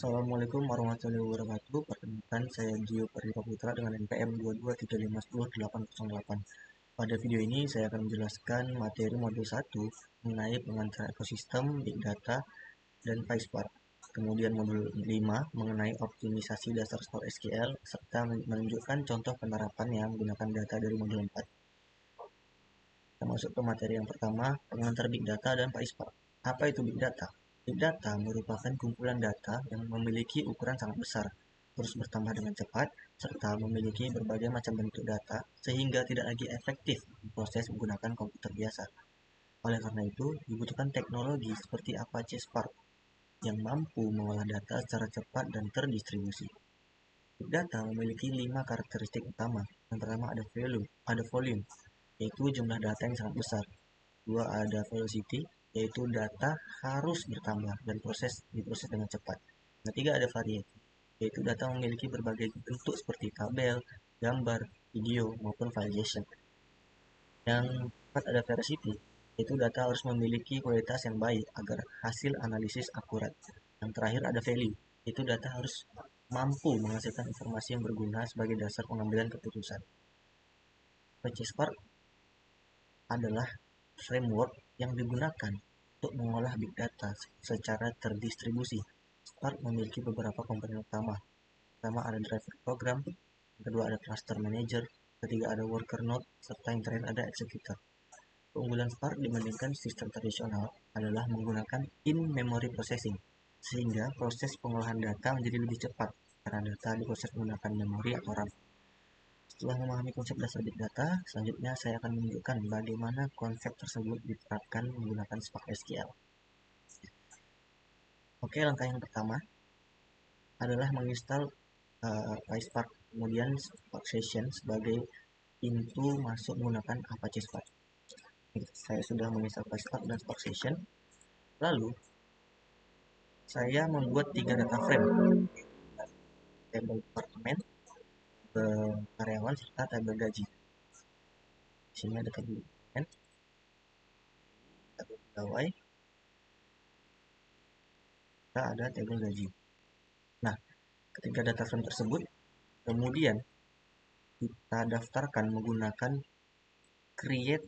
Assalamualaikum warahmatullahi wabarakatuh. Perkenalkan, saya Gio Perdika Putra dengan NPM 22351088. Pada video ini saya akan menjelaskan materi modul 1 mengenai pengantar ekosistem, Big Data, dan PySpark. Kemudian modul 5 mengenai optimisasi dasar store SQL, serta menunjukkan contoh penerapan yang menggunakan data dari modul 4. Kita masuk ke materi yang pertama, pengantar Big Data dan PySpark. Apa itu Big Data? Big Data merupakan kumpulan data yang memiliki ukuran sangat besar, terus bertambah dengan cepat, serta memiliki berbagai macam bentuk data, sehingga tidak lagi efektif diproses menggunakan komputer biasa. Oleh karena itu, dibutuhkan teknologi seperti Apache Spark yang mampu mengolah data secara cepat dan terdistribusi. Big Data memiliki 5 karakteristik utama. Yang pertama ada volume, yaitu jumlah data yang sangat besar. Dua, ada velocity, yaitu data harus bertambah dan diproses dengan cepat. Ketiga, ada variety, yaitu data memiliki berbagai bentuk seperti tabel, gambar, video, maupun file JSON. Yang keempat, ada veracity, yaitu data harus memiliki kualitas yang baik agar hasil analisis akurat. Yang terakhir, ada value, yaitu data harus mampu menghasilkan informasi yang berguna sebagai dasar pengambilan keputusan. Apache Spark adalah framework yang digunakan untuk mengolah big data secara terdistribusi. Spark memiliki beberapa komponen utama. Pertama ada driver program, yang kedua ada cluster manager, ketiga ada worker node, serta yang terakhir ada executor. Keunggulan Spark dibandingkan sistem tradisional adalah menggunakan in-memory processing, sehingga proses pengolahan data menjadi lebih cepat karena data diproses menggunakan memori atau RAM. Setelah memahami konsep dasar Big Data, selanjutnya saya akan menunjukkan bagaimana konsep tersebut diterapkan menggunakan Spark SQL. Oke, langkah yang pertama adalah menginstal PySpark, kemudian Spark Session sebagai pintu masuk menggunakan Apache Spark. Saya sudah menginstal PySpark dan Spark Session. Lalu, saya membuat 3 data frame, tabel departemen, karyawan, serta tabel gaji. Di sini ada tabel departemen, tabel pegawai, serta ada tabel gaji. Nah, ketiga data frame tersebut kemudian kita daftarkan menggunakan create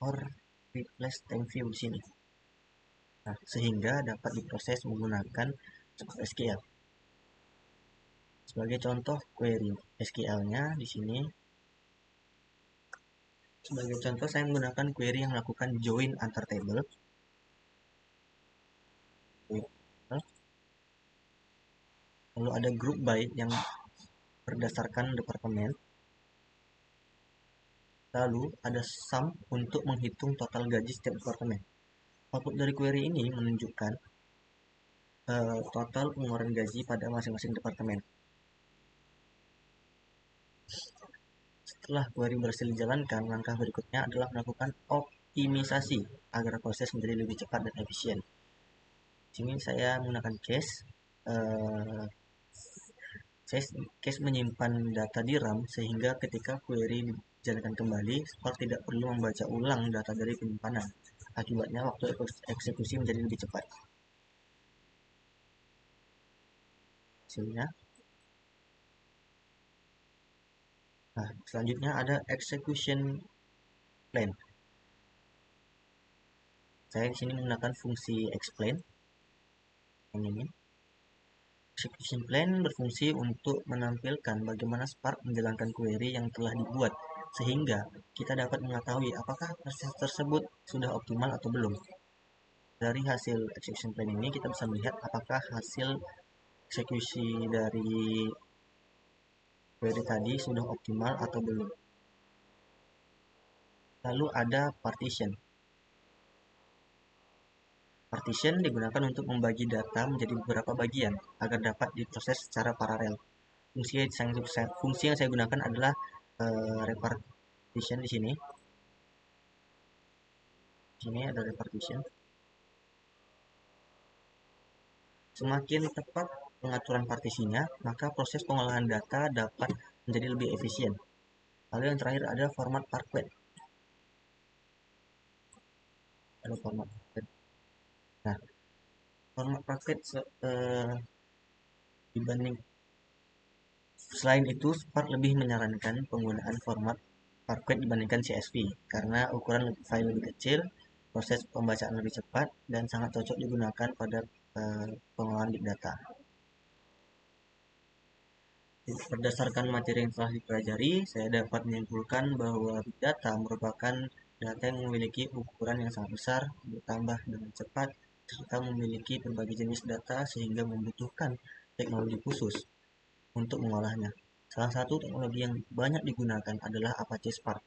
or replace time view di sini. Nah, sehingga dapat diproses menggunakan SQL. Sebagai contoh query SQL-nya di sini. Sebagai contoh saya menggunakan query yang melakukan join antar table. Lalu ada group by yang berdasarkan departemen. Lalu ada sum untuk menghitung total gaji setiap departemen. Output dari query ini menunjukkan total pengeluaran gaji pada masing-masing departemen. Setelah query berhasil dijalankan, langkah berikutnya adalah melakukan optimisasi agar proses menjadi lebih cepat dan efisien. Di sini saya menggunakan case menyimpan data di RAM sehingga ketika query dijalankan kembali, Spark tidak perlu membaca ulang data dari penyimpanan. Akibatnya waktu eksekusi menjadi lebih cepat. Hasilnya. Nah, selanjutnya ada execution plan. Saya di sini menggunakan fungsi explain yang ini. Execution plan berfungsi untuk menampilkan bagaimana Spark menjalankan query yang telah dibuat, sehingga kita dapat mengetahui apakah proses tersebut sudah optimal atau belum. Dari hasil execution plan ini kita bisa melihat apakah hasil eksekusi dari query tadi sudah optimal atau belum. Lalu ada partition. Partition digunakan untuk membagi data menjadi beberapa bagian agar dapat diproses secara paralel. Fungsi yang saya gunakan adalah repartition di sini. Di sini ada repartition. Semakin tepat pengaturan partisinya, maka proses pengolahan data dapat menjadi lebih efisien. Lalu yang terakhir ada format parquet. Ada format parquet. Nah, format Parquet dibanding selain itu, Spark lebih menyarankan penggunaan format Parquet dibandingkan CSV karena ukuran file lebih kecil, proses pembacaan lebih cepat, dan sangat cocok digunakan pada pengolahan big data. Berdasarkan materi yang telah dipelajari, saya dapat menyimpulkan bahwa big data merupakan data yang memiliki ukuran yang sangat besar, bertambah dengan cepat, serta memiliki berbagai jenis data sehingga membutuhkan teknologi khusus untuk mengolahnya. Salah satu teknologi yang banyak digunakan adalah Apache Spark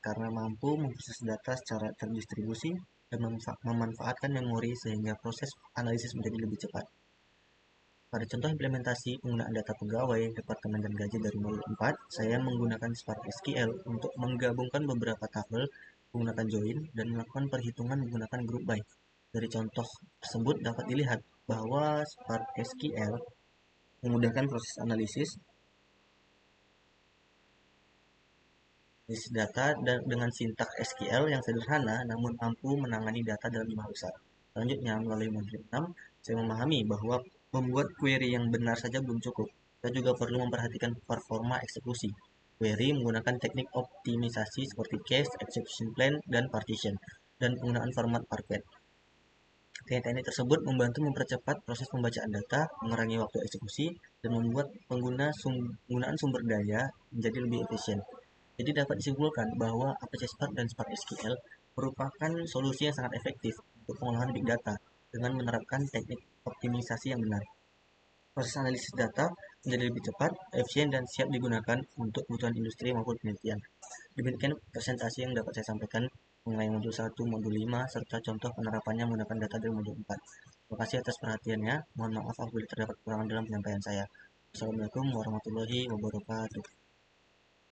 karena mampu memproses data secara terdistribusi dan memanfaatkan memori sehingga proses analisis menjadi lebih cepat. Pada contoh implementasi penggunaan data pegawai Departemen dan Gaji dari modul 4, saya menggunakan Spark SQL untuk menggabungkan beberapa tabel menggunakan join dan melakukan perhitungan menggunakan group by. Dari contoh tersebut dapat dilihat bahwa Spark SQL memudahkan proses analisis data dengan sintaks SQL yang sederhana namun mampu menangani data dalam jumlah besar. Selanjutnya, melalui modul 6, saya memahami bahwa membuat query yang benar saja belum cukup. Kita juga perlu memperhatikan performa eksekusi. Query menggunakan teknik optimisasi seperti cache, execution plan, dan partition, dan penggunaan format Parquet. Teknik-teknik tersebut membantu mempercepat proses pembacaan data, mengurangi waktu eksekusi, dan membuat penggunaan sumber daya menjadi lebih efisien. Jadi dapat disimpulkan bahwa Apache Spark dan Spark SQL merupakan solusi yang sangat efektif untuk pengolahan big data dengan menerapkan teknik optimisasi yang benar. Proses analisis data menjadi lebih cepat, efisien, dan siap digunakan untuk kebutuhan industri maupun penelitian. Demikian presentasi yang dapat saya sampaikan mengenai modul 1, modul 5, serta contoh penerapannya menggunakan data dari modul 4. Terima kasih atas perhatiannya. Mohon maaf apabila terdapat kekurangan dalam penyampaian saya. Assalamualaikum warahmatullahi wabarakatuh.